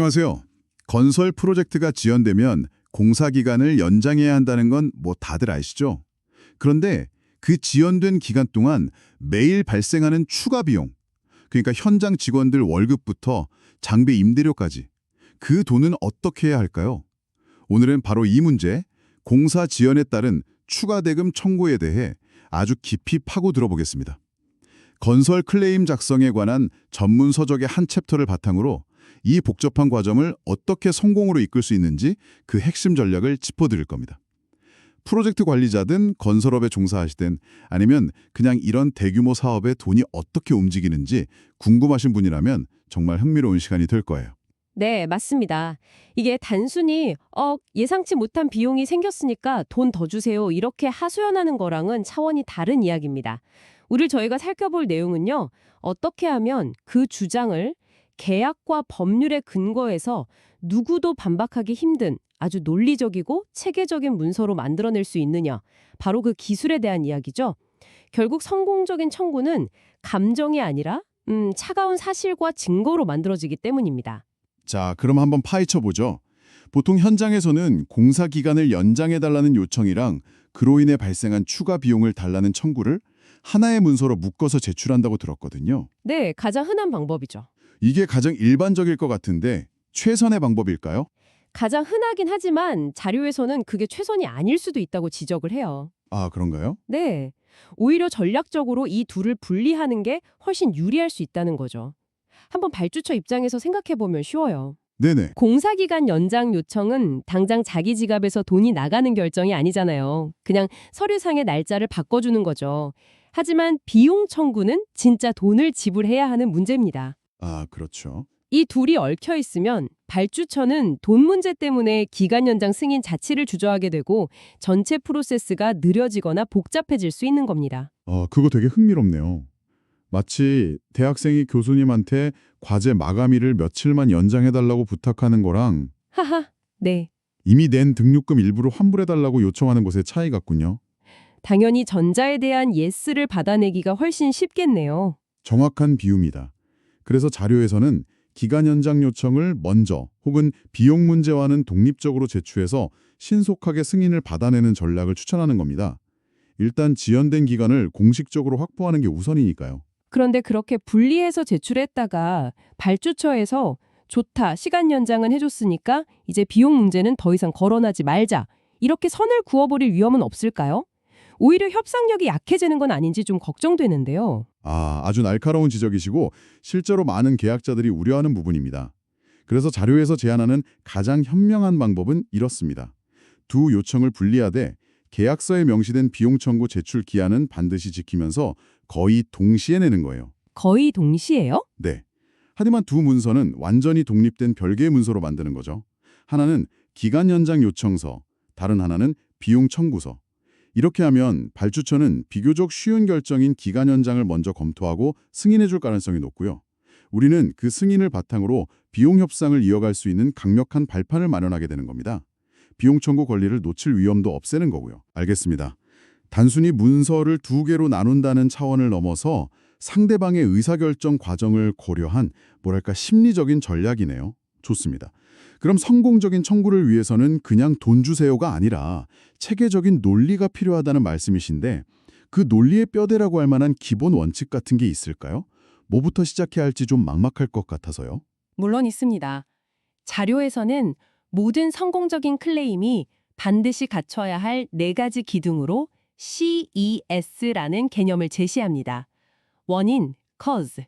안녕하세요. 건설 프로젝트가 지연되면 공사 기간을 연장해야 한다는 건 뭐 다들 아시죠? 그런데 그 지연된 기간 동안 매일 발생하는 추가 비용, 그러니까 현장 직원들 월급부터 장비 임대료까지 그 돈은 어떻게 해야 할까요? 오늘은 바로 이 문제, 공사 지연에 따른 추가 대금 청구에 대해 아주 깊이 파고 들어보겠습니다. 건설 클레임 작성에 관한 전문 서적의 한 챕터를 바탕으로 이 복잡한 과정을 어떻게 성공으로 이끌 수 있는지 그 핵심 전략을 짚어드릴 겁니다. 프로젝트 관리자든 건설업에 종사하시든 아니면 그냥 이런 대규모 사업에 돈이 어떻게 움직이는지 궁금하신 분이라면 정말 흥미로운 시간이 될 거예요. 네, 맞습니다. 이게 단순히 예상치 못한 비용이 생겼으니까 돈 더 주세요. 이렇게 하소연하는 거랑은 차원이 다른 이야기입니다. 오늘 저희가 살펴볼 내용은요. 어떻게 하면 그 주장을 계약과 법률에 근거해서 누구도 반박하기 힘든 아주 논리적이고 체계적인 문서로 만들어낼 수 있느냐. 바로 그 기술에 대한 이야기죠. 결국 성공적인 청구는 감정이 아니라 차가운 사실과 증거로 만들어지기 때문입니다. 자, 그럼 한번 파헤쳐 보죠. 보통 현장에서는 공사 기간을 연장해달라는 요청이랑 그로 인해 발생한 추가 비용을 달라는 청구를 하나의 문서로 묶어서 제출한다고 들었거든요. 네, 가장 흔한 방법이죠. 이게 가장 일반적일 것 같은데 최선의 방법일까요? 가장 흔하긴 하지만 자료에서는 그게 최선이 아닐 수도 있다고 지적을 해요. 아, 그런가요? 네. 오히려 전략적으로 이 둘을 분리하는 게 훨씬 유리할 수 있다는 거죠. 한번 발주처 입장에서 생각해보면 쉬워요. 네네. 공사기간 연장 요청은 당장 자기 지갑에서 돈이 나가는 결정이 아니잖아요. 그냥 서류상의 날짜를 바꿔주는 거죠. 하지만 비용 청구는 진짜 돈을 지불해야 하는 문제입니다. 아, 그렇죠. 이 둘이 얽혀 있으면 발주처는 돈 문제 때문에 기간 연장 승인 자체를 주저하게 되고 전체 프로세스가 느려지거나 복잡해질 수 있는 겁니다. 그거 되게 흥미롭네요. 마치 대학생이 교수님한테 과제 마감일을 며칠만 연장해달라고 부탁하는 거랑 하하, 네. 이미 낸 등록금 일부를 환불해달라고 요청하는 것의 차이 같군요. 당연히 전자에 대한 예스를 받아내기가 훨씬 쉽겠네요. 정확한 비유입니다. 그래서 자료에서는 기간 연장 요청을 먼저 혹은 비용 문제와는 독립적으로 제출해서 신속하게 승인을 받아내는 전략을 추천하는 겁니다. 일단 지연된 기간을 공식적으로 확보하는 게 우선이니까요. 그런데 그렇게 분리해서 제출했다가 발주처에서 좋다, 시간 연장은 해줬으니까 이제 비용 문제는 더 이상 거론하지 말자. 이렇게 선을 그어버릴 위험은 없을까요? 오히려 협상력이 약해지는 건 아닌지 좀 걱정되는데요. 아주 날카로운 지적이시고 실제로 많은 계약자들이 우려하는 부분입니다. 그래서 자료에서 제안하는 가장 현명한 방법은 이렇습니다. 두 요청을 분리하되 계약서에 명시된 비용 청구 제출 기한은 반드시 지키면서 거의 동시에 내는 거예요. 거의 동시에요? 네. 하지만 두 문서는 완전히 독립된 별개의 문서로 만드는 거죠. 하나는 기간 연장 요청서, 다른 하나는 비용 청구서. 이렇게 하면 발주처는 비교적 쉬운 결정인 기간 연장을 먼저 검토하고 승인해 줄 가능성이 높고요. 우리는 그 승인을 바탕으로 비용 협상을 이어갈 수 있는 강력한 발판을 마련하게 되는 겁니다. 비용 청구 권리를 놓칠 위험도 없애는 거고요. 알겠습니다. 단순히 문서를 두 개로 나눈다는 차원을 넘어서 상대방의 의사결정 과정을 고려한 뭐랄까 심리적인 전략이네요. 좋습니다. 그럼 성공적인 청구를 위해서는 그냥 돈 주세요가 아니라 체계적인 논리가 필요하다는 말씀이신데 그 논리의 뼈대라고 할 만한 기본 원칙 같은 게 있을까요? 뭐부터 시작해야 할지 좀 막막할 것 같아서요. 물론 있습니다. 자료에서는 모든 성공적인 클레임이 반드시 갖춰야 할 네 가지 기둥으로 CES라는 개념을 제시합니다. 원인, cause,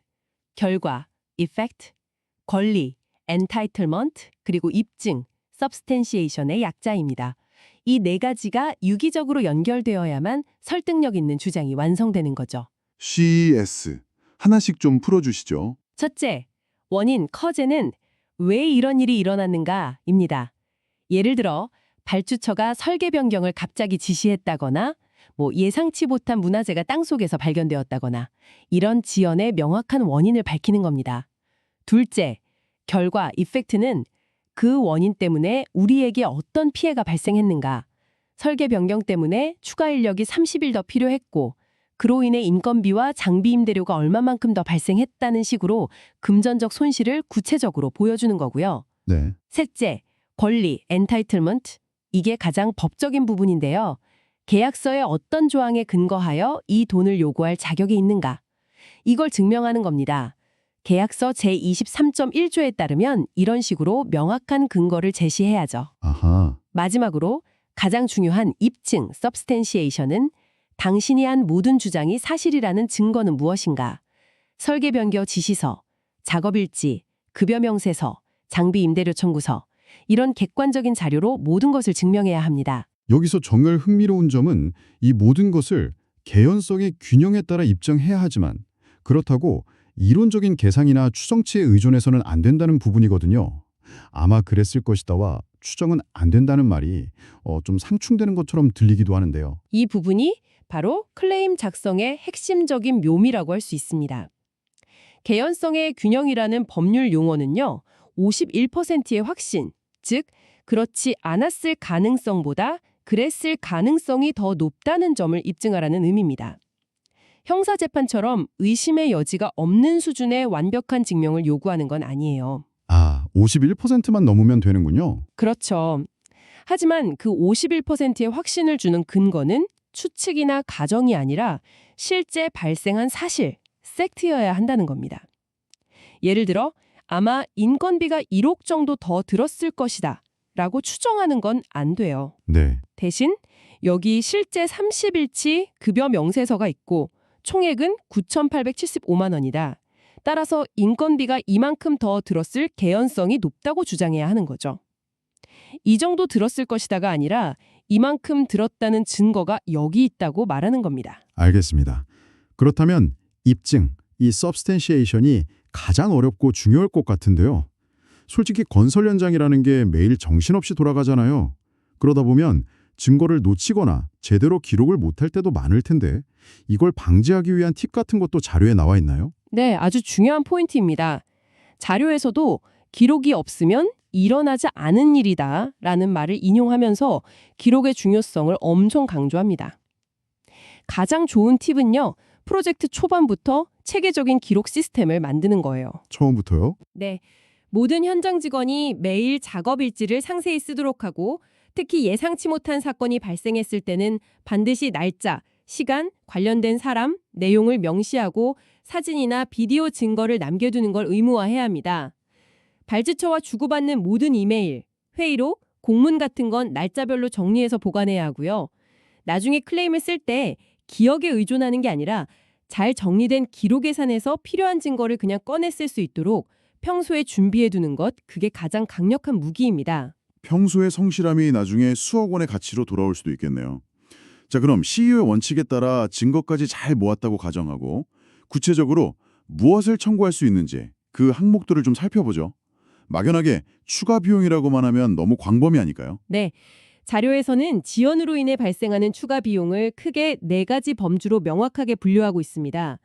결과, effect, 권리, entitlement, 그리고 입증, substantiation의 약자입니다. 이 네 가지가 유기적으로 연결되어야만 설득력 있는 주장이 완성되는 거죠. CES. 하나씩 좀 풀어주시죠. 첫째, 원인, cause는 왜 이런 일이 일어났는가입니다. 예를 들어 발주처가 설계 변경을 갑자기 지시했다거나 예상치 못한 문화재가 땅속에서 발견되었다거나 이런 지연의 명확한 원인을 밝히는 겁니다. 둘째, 결과, 이펙트는 그 원인 때문에 우리에게 어떤 피해가 발생했는가. 설계 변경 때문에 추가 인력이 30일 더 필요했고 그로 인해 인건비와 장비 임대료가 얼마만큼 더 발생했다는 식으로 금전적 손실을 구체적으로 보여주는 거고요. 네. 셋째, 권리, 엔타이틀먼트. 이게 가장 법적인 부분인데요. 계약서의 어떤 조항에 근거하여 이 돈을 요구할 자격이 있는가? 이걸 증명하는 겁니다. 계약서 제23.1조에 따르면 이런 식으로 명확한 근거를 제시해야죠. 아하. 마지막으로 가장 중요한 입증, substantiation은 당신이 한 모든 주장이 사실이라는 증거는 무엇인가? 설계 변경 지시서, 작업일지, 급여 명세서, 장비 임대료 청구서 이런 객관적인 자료로 모든 것을 증명해야 합니다. 여기서 정말 흥미로운 점은 이 모든 것을 개연성의 균형에 따라 입증해야 하지만 그렇다고 이론적인 계산이나 추정치에 의존해서는 안 된다는 부분이거든요. 아마 그랬을 것이다와 추정은 안 된다는 말이 좀 상충되는 것처럼 들리기도 하는데요. 이 부분이 바로 클레임 작성의 핵심적인 묘미라고 할 수 있습니다. 개연성의 균형이라는 법률 용어는요, 51%의 확신, 즉 그렇지 않았을 가능성보다 그랬을 가능성이 더 높다는 점을 입증하라는 의미입니다. 형사재판처럼 의심의 여지가 없는 수준의 완벽한 증명을 요구하는 건 아니에요. 아, 51%만 넘으면 되는군요. 그렇죠. 하지만 그 51%의 확신을 주는 근거는 추측이나 가정이 아니라 실제 발생한 사실, 팩트여야 한다는 겁니다. 예를 들어 아마 인건비가 1억 정도 더 들었을 것이다 라고 추정하는 건 안 돼요. 네. 대신 여기 실제 30일치 급여 명세서가 있고 총액은 9,875만 원이다. 따라서 인건비가 이만큼 더 들었을 개연성이 높다고 주장해야 하는 거죠. 이 정도 들었을 것이다가 아니라 이만큼 들었다는 증거가 여기 있다고 말하는 겁니다. 알겠습니다. 그렇다면 입증, 이 substantiation이 가장 어렵고 중요할 것 같은데요. 솔직히 건설 현장이라는 게 매일 정신없이 돌아가잖아요. 그러다 보면 증거를 놓치거나 제대로 기록을 못할 때도 많을 텐데 이걸 방지하기 위한 팁 같은 것도 자료에 나와 있나요? 네, 아주 중요한 포인트입니다. 자료에서도 기록이 없으면 일어나지 않은 일이다 라는 말을 인용하면서 기록의 중요성을 엄청 강조합니다. 가장 좋은 팁은요, 프로젝트 초반부터 체계적인 기록 시스템을 만드는 거예요. 처음부터요? 네, 모든 현장 직원이 매일 작업 일지를 상세히 쓰도록 하고 특히 예상치 못한 사건이 발생했을 때는 반드시 날짜, 시간, 관련된 사람, 내용을 명시하고 사진이나 비디오 증거를 남겨두는 걸 의무화해야 합니다. 발주처와 주고받는 모든 이메일, 회의록, 공문 같은 건 날짜별로 정리해서 보관해야 하고요. 나중에 클레임을 쓸 때 기억에 의존하는 게 아니라 잘 정리된 기록 계산에서 필요한 증거를 그냥 꺼내 쓸 수 있도록 평소에 준비해두는 것, 그게 가장 강력한 무기입니다. 평소의 성실함이 나중에 수억 원의 가치로 돌아올 수도 있겠네요. 자, 그럼 CEO의 원칙에 따라 증거까지 잘 모았다고 가정하고 구체적으로 무엇을 청구할 수 있는지 그 항목들을 좀 살펴보죠. 막연하게 추가 비용이라고만 하면 너무 광범위 아닐까요? 네, 자료에서는 지연으로 인해 발생하는 추가 비용을 크게 4가지 범주로 명확하게 분류하고 있습니다.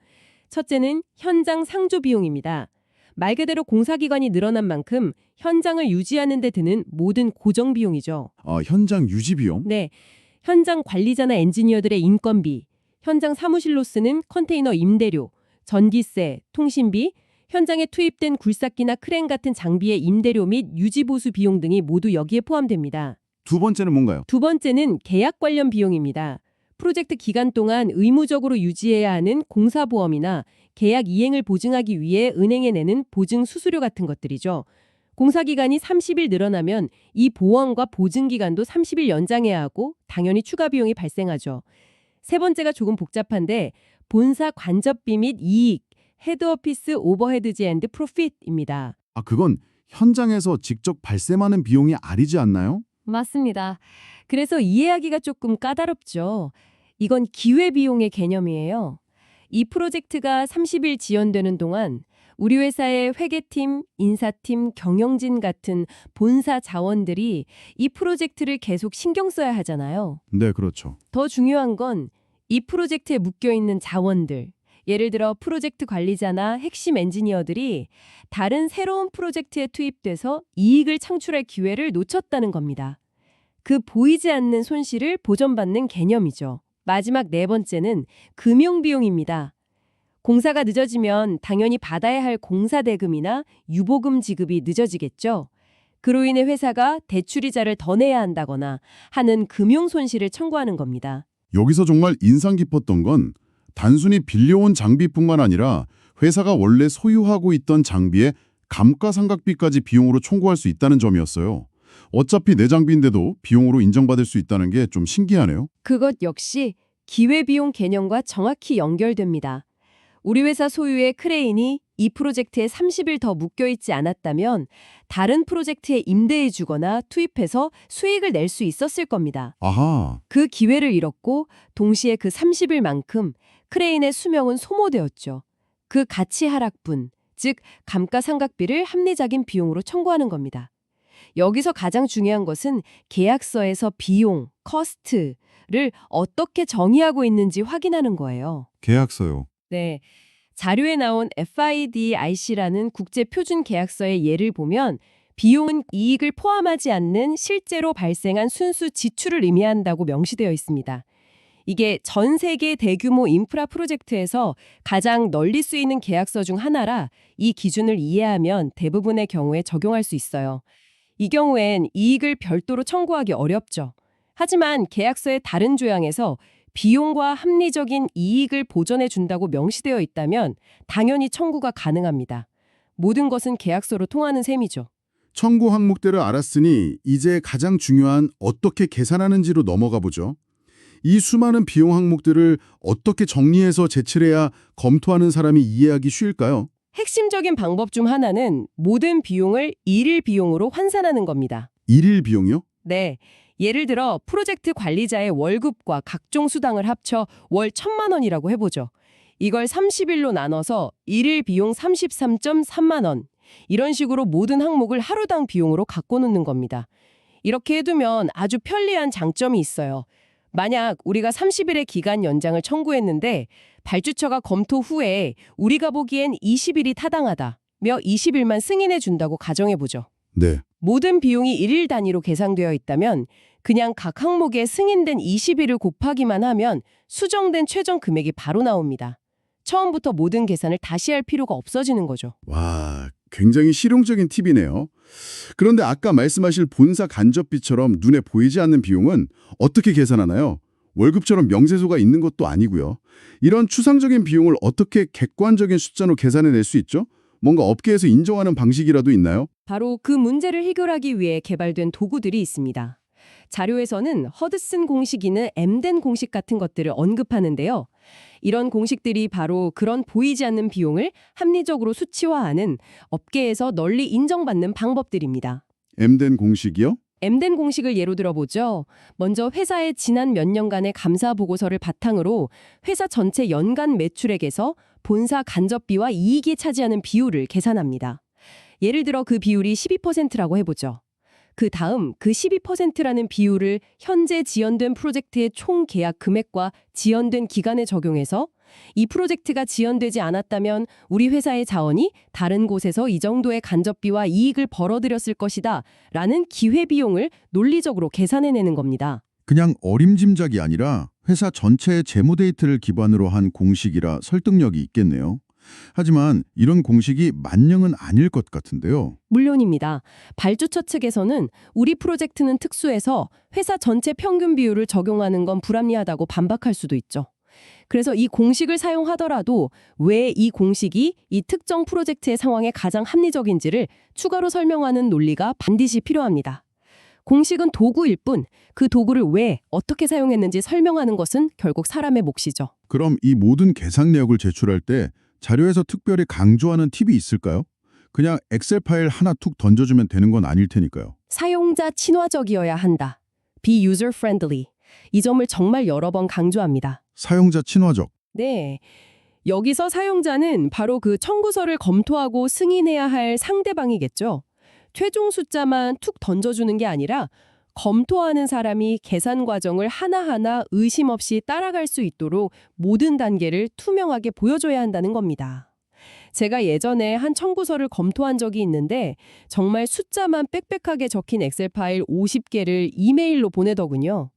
첫째는 현장 상조 비용입니다. 말 그대로 공사기간이 늘어난 만큼 현장을 유지하는 데 드는 모든 고정 비용이죠. 현장 유지 비용? 네, 현장 관리자나 엔지니어들의 인건비, 현장 사무실로 쓰는 컨테이너 임대료, 전기세, 통신비, 현장에 투입된 굴삭기나 크레인 같은 장비의 임대료 및 유지보수 비용 등이 모두 여기에 포함됩니다. 두 번째는 뭔가요? 두 번째는 계약 관련 비용입니다. 프로젝트 기간 동안 의무적으로 유지해야 하는 공사보험이나 계약 이행을 보증하기 위해 은행에 내는 보증 수수료 같은 것들이죠. 공사기간이 30일 늘어나면 이 보험과 보증기간도 30일 연장해야 하고 당연히 추가 비용이 발생하죠. 세 번째가 조금 복잡한데 본사 관접비 및 이익, 헤드오피스 오버헤드즈 앤드 프로핏입니다. 그건 현장에서 직접 발생하는 비용이 아니지 않나요? 맞습니다. 그래서 이해하기가 조금 까다롭죠. 이건 기회비용의 개념이에요. 이 프로젝트가 30일 지연되는 동안 우리 회사의 회계팀, 인사팀, 경영진 같은 본사 자원들이 이 프로젝트를 계속 신경 써야 하잖아요. 네, 그렇죠. 더 중요한 건 이 프로젝트에 묶여있는 자원들, 예를 들어 프로젝트 관리자나 핵심 엔지니어들이 다른 새로운 프로젝트에 투입돼서 이익을 창출할 기회를 놓쳤다는 겁니다. 그 보이지 않는 손실을 보전받는 개념이죠. 마지막 네 번째는 금융비용입니다. 공사가 늦어지면 당연히 받아야 할 공사 대금이나 유보금 지급이 늦어지겠죠. 그로 인해 회사가 대출이자를 더 내야 한다거나 하는 금융 손실을 청구하는 겁니다. 여기서 정말 인상 깊었던 건 단순히 빌려온 장비뿐만 아니라 회사가 원래 소유하고 있던 장비의 감가상각비까지 비용으로 청구할 수 있다는 점이었어요. 어차피 내 장비인데도 비용으로 인정받을 수 있다는 게 좀 신기하네요. 그것 역시 기회비용 개념과 정확히 연결됩니다. 우리 회사 소유의 크레인이 이 프로젝트에 30일 더 묶여있지 않았다면 다른 프로젝트에 임대해주거나 투입해서 수익을 낼 수 있었을 겁니다. 아하, 그 기회를 잃었고 동시에 그 30일만큼 크레인의 수명은 소모되었죠. 그 가치 하락분, 즉 감가상각비를 합리적인 비용으로 청구하는 겁니다. 여기서 가장 중요한 것은 계약서에서 비용, 커스트를 어떻게 정의하고 있는지 확인하는 거예요. 계약서요. 네. 자료에 나온 FIDIC라는 국제 표준 계약서의 예를 보면 비용은 이익을 포함하지 않는 실제로 발생한 순수 지출을 의미한다고 명시되어 있습니다. 이게 전 세계 대규모 인프라 프로젝트에서 가장 널리 쓰이는 계약서 중 하나라 이 기준을 이해하면 대부분의 경우에 적용할 수 있어요. 이 경우엔 이익을 별도로 청구하기 어렵죠. 하지만 계약서의 다른 조항에서 비용과 합리적인 이익을 보전해 준다고 명시되어 있다면 당연히 청구가 가능합니다. 모든 것은 계약서로 통하는 셈이죠. 청구 항목들을 알았으니 이제 가장 중요한 어떻게 계산하는지로 넘어가 보죠. 이 수많은 비용 항목들을 어떻게 정리해서 제출해야 검토하는 사람이 이해하기 쉬울까요? 핵심적인 방법 중 하나는 모든 비용을 일일 비용으로 환산하는 겁니다. 일일 비용이요? 네. 예를 들어 프로젝트 관리자의 월급과 각종 수당을 합쳐 월 1,000만 원이라고 해보죠. 이걸 30일로 나눠서 일일 비용 33.3만 원. 이런 식으로 모든 항목을 하루당 비용으로 갖고 놓는 겁니다. 이렇게 해두면 아주 편리한 장점이 있어요. 만약 우리가 30일의 기간 연장을 청구했는데 발주처가 검토 후에 우리가 보기엔 20일이 타당하다며 20일만 승인해 준다고 가정해보죠. 네. 모든 비용이 일일 단위로 계상되어 있다면 그냥 각 항목에 승인된 20일을 곱하기만 하면 수정된 최종 금액이 바로 나옵니다. 처음부터 모든 계산을 다시 할 필요가 없어지는 거죠. 와, 굉장히 실용적인 팁이네요. 그런데 아까 말씀하실 본사 간접비처럼 눈에 보이지 않는 비용은 어떻게 계산하나요? 월급처럼 명세서가 있는 것도 아니고요. 이런 추상적인 비용을 어떻게 객관적인 숫자로 계산해낼 수 있죠? 뭔가 업계에서 인정하는 방식이라도 있나요? 바로 그 문제를 해결하기 위해 개발된 도구들이 있습니다. 자료에서는 허드슨 공식이나 엠덴 공식 같은 것들을 언급하는데요. 이런 공식들이 바로 그런 보이지 않는 비용을 합리적으로 수치화하는 업계에서 널리 인정받는 방법들입니다. 엠덴 공식이요? 엠덴 공식을 예로 들어보죠. 먼저 회사의 지난 몇 년간의 감사 보고서를 바탕으로 회사 전체 연간 매출액에서 본사 간접비와 이익이 차지하는 비율을 계산합니다. 예를 들어 그 비율이 12%라고 해보죠. 그 다음 그 12%라는 비율을 현재 지연된 프로젝트의 총 계약 금액과 지연된 기간에 적용해서 이 프로젝트가 지연되지 않았다면 우리 회사의 자원이 다른 곳에서 이 정도의 간접비와 이익을 벌어들였을 것이다 라는 기회비용을 논리적으로 계산해내는 겁니다. 그냥 어림짐작이 아니라 회사 전체의 재무 데이터를 기반으로 한 공식이라 설득력이 있겠네요. 하지만 이런 공식이 만능은 아닐 것 같은데요. 물론입니다. 발주처 측에서는 우리 프로젝트는 특수해서 회사 전체 평균 비율을 적용하는 건 불합리하다고 반박할 수도 있죠. 그래서 이 공식을 사용하더라도 왜 이 공식이 이 특정 프로젝트의 상황에 가장 합리적인지를 추가로 설명하는 논리가 반드시 필요합니다. 공식은 도구일 뿐 그 도구를 왜 어떻게 사용했는지 설명하는 것은 결국 사람의 몫이죠. 그럼 이 모든 계산 내역을 제출할 때 자료에서 특별히 강조하는 팁이 있을까요? 그냥 엑셀 파일 하나 툭 던져주면 되는 건 아닐 테니까요. 사용자 친화적이어야 한다. Be user friendly. 이 점을 정말 여러 번 강조합니다. 사용자 친화적. 네. 여기서 사용자는 바로 그 청구서를 검토하고 승인해야 할 상대방이겠죠. 최종 숫자만 툭 던져주는 게 아니라 검토하는 사람이 계산 과정을 하나하나 의심 없이 따라갈 수 있도록 모든 단계를 투명하게 보여줘야 한다는 겁니다. 제가 예전에 한 청구서를 검토한 적이 있는데 정말 숫자만 빽빽하게 적힌 엑셀 파일 50개를 이메일로 보내더군요.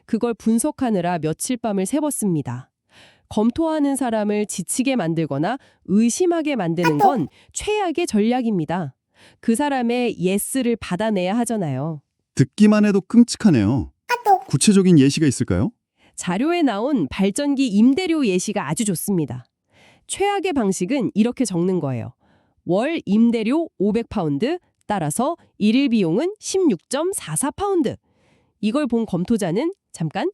그걸 분석하느라 며칠 밤을 새웠습니다. 검토하는 사람을 지치게 만들거나 의심하게 만드는 건 최악의 전략입니다. 그 사람의 예스를 받아내야 하잖아요. 듣기만 해도 끔찍하네요. 구체적인 예시가 있을까요? 자료에 나온 발전기 임대료 예시가 아주 좋습니다. 최악의 방식은 이렇게 적는 거예요. 월 임대료 500파운드, 따라서 일일 비용은 16.44파운드. 이걸 본 검토자는 잠깐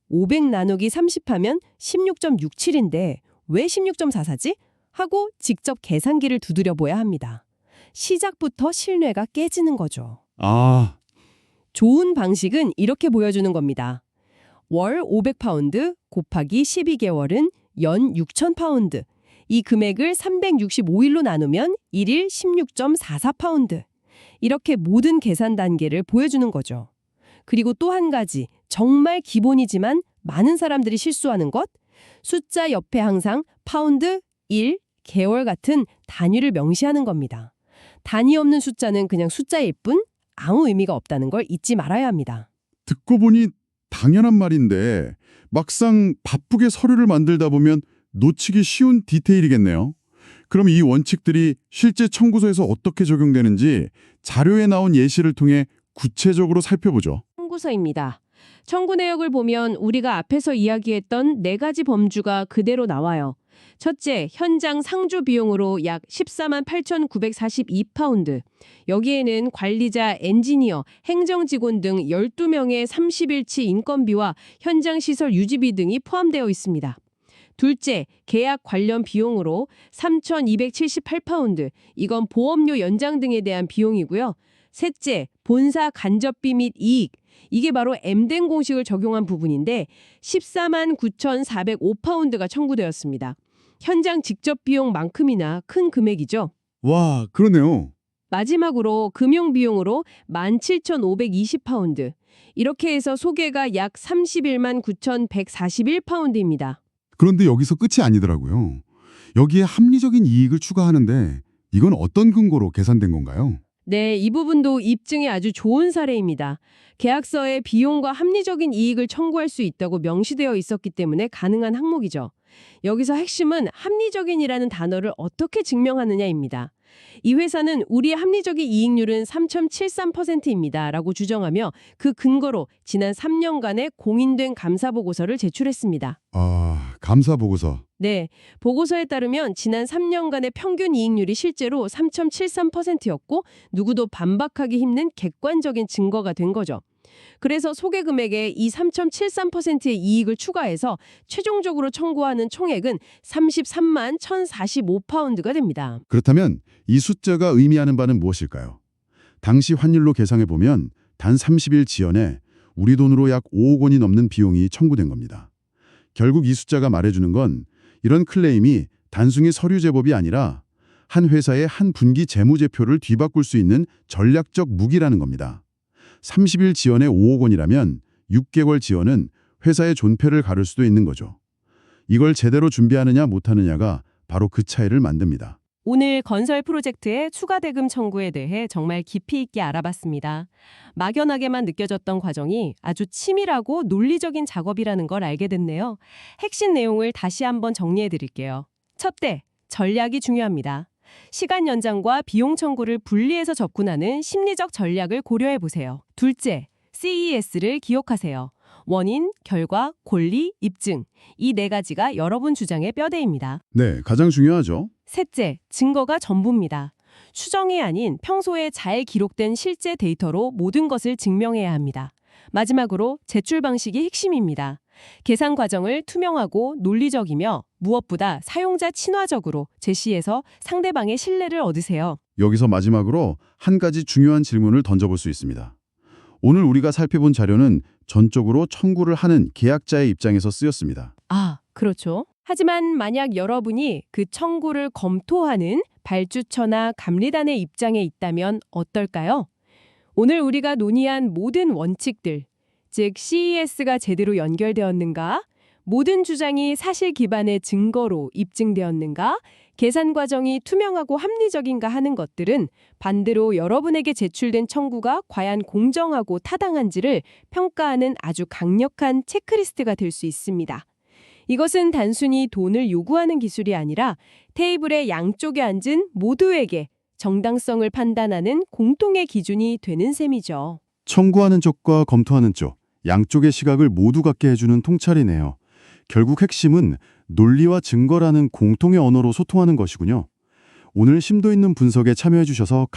500 나누기 30하면 16.67인데 왜 16.44지? 하고 직접 계산기를 두드려봐야 합니다. 시작부터 신뢰가 깨지는 거죠. 아, 좋은 방식은 이렇게 보여주는 겁니다. 월 500파운드 곱하기 12개월은 연 6,000파운드. 이 금액을 365일로 나누면 일일 16.44파운드. 이렇게 모든 계산 단계를 보여주는 거죠. 그리고 또 한 가지, 정말 기본이지만 많은 사람들이 실수하는 것, 숫자 옆에 항상 파운드, 일, 개월 같은 단위를 명시하는 겁니다. 단위 없는 숫자는 그냥 숫자일 뿐 아무 의미가 없다는 걸 잊지 말아야 합니다. 듣고 보니 당연한 말인데 막상 바쁘게 서류를 만들다 보면 놓치기 쉬운 디테일이겠네요. 그럼 이 원칙들이 실제 청구서에서 어떻게 적용되는지 자료에 나온 예시를 통해 구체적으로 살펴보죠. 청구서입니다. 청구 내역을 보면 우리가 앞에서 이야기했던 4가지 범주가 그대로 나와요. 첫째, 현장 상주 비용으로 약 14만 8,942파운드. 여기에는 관리자, 엔지니어, 행정직원 등 12명의 30일치 인건비와 현장 시설 유지비 등이 포함되어 있습니다. 둘째, 계약 관련 비용으로 3,278파운드. 이건 보험료 연장 등에 대한 비용이고요. 셋째, 본사 간접비 및 이익. 이게 바로 M된 공식을 적용한 부분인데 14만 9,405파운드가 청구되었습니다. 현장 직접 비용만큼이나 큰 금액이죠. 와, 그러네요. 마지막으로 금융 비용으로 17,520파운드. 이렇게 해서 소개가 약 31만 9,141파운드입니다. 그런데 여기서 끝이 아니더라고요. 여기에 합리적인 이익을 추가하는데 이건 어떤 근거로 계산된 건가요? 네, 이 부분도 입증에 아주 좋은 사례입니다. 계약서에 비용과 합리적인 이익을 청구할 수 있다고 명시되어 있었기 때문에 가능한 항목이죠. 여기서 핵심은 합리적인이라는 단어를 어떻게 증명하느냐입니다. 이 회사는 우리의 합리적인 이익률은 3.73%입니다. 라고 주장하며 그 근거로 지난 3년간의 공인된 감사보고서를 제출했습니다. 아, 감사보고서. 네, 보고서에 따르면 지난 3년간의 평균 이익률이 실제로 3.73%였고 누구도 반박하기 힘든 객관적인 증거가 된 거죠. 그래서 소개 금액에 이 3.73%의 이익을 추가해서 최종적으로 청구하는 총액은 33만 1,045파운드가 됩니다. 그렇다면 이 숫자가 의미하는 바는 무엇일까요? 당시 환율로 계산해보면 단 30일 지연에 우리 돈으로 약 5억 원이 넘는 비용이 청구된 겁니다. 결국 이 숫자가 말해주는 건 이런 클레임이 단순히 서류 제법이 아니라 한 회사의 한 분기 재무제표를 뒤바꿀 수 있는 전략적 무기라는 겁니다. 30일 지연에 5억 원이라면 6개월 지연은 회사의 존폐를 가를 수도 있는 거죠. 이걸 제대로 준비하느냐 못하느냐가 바로 그 차이를 만듭니다. 오늘 건설 프로젝트의 추가 대금 청구에 대해 정말 깊이 있게 알아봤습니다. 막연하게만 느껴졌던 과정이 아주 치밀하고 논리적인 작업이라는 걸 알게 됐네요. 핵심 내용을 다시 한번 정리해 드릴게요. 첫째, 전략이 중요합니다. 시간 연장과 비용 청구를 분리해서 접근하는 심리적 전략을 고려해 보세요. 둘째, CES를 기억하세요. 원인, 결과, 권리, 입증. 이 4가지가 여러분 주장의 뼈대입니다. 네, 가장 중요하죠. 셋째, 증거가 전부입니다. 추정이 아닌 평소에 잘 기록된 실제 데이터로 모든 것을 증명해야 합니다. 마지막으로 제출 방식이 핵심입니다. 계산 과정을 투명하고 논리적이며 무엇보다 사용자 친화적으로 제시해서 상대방의 신뢰를 얻으세요. 여기서 마지막으로 한 가지 중요한 질문을 던져볼 수 있습니다. 오늘 우리가 살펴본 자료는 전적으로 청구를 하는 계약자의 입장에서 쓰였습니다. 아, 그렇죠. 하지만 만약 여러분이 그 청구를 검토하는 발주처나 감리단의 입장에 있다면 어떨까요? 오늘 우리가 논의한 모든 원칙들, 즉 CES가 제대로 연결되었는가? 모든 주장이 사실 기반의 증거로 입증되었는가? 계산 과정이 투명하고 합리적인가 하는 것들은 반대로 여러분에게 제출된 청구가 과연 공정하고 타당한지를 평가하는 아주 강력한 체크리스트가 될 수 있습니다. 이것은 단순히 돈을 요구하는 기술이 아니라 테이블의 양쪽에 앉은 모두에게 정당성을 판단하는 공통의 기준이 되는 셈이죠. 청구하는 쪽과 검토하는 쪽, 양쪽의 시각을 모두 갖게 해주는 통찰이네요. 결국 핵심은 논리와 증거라는 공통의 언어로 소통하는 것이군요. 오늘 심도 있는 분석에 참여해 주셔서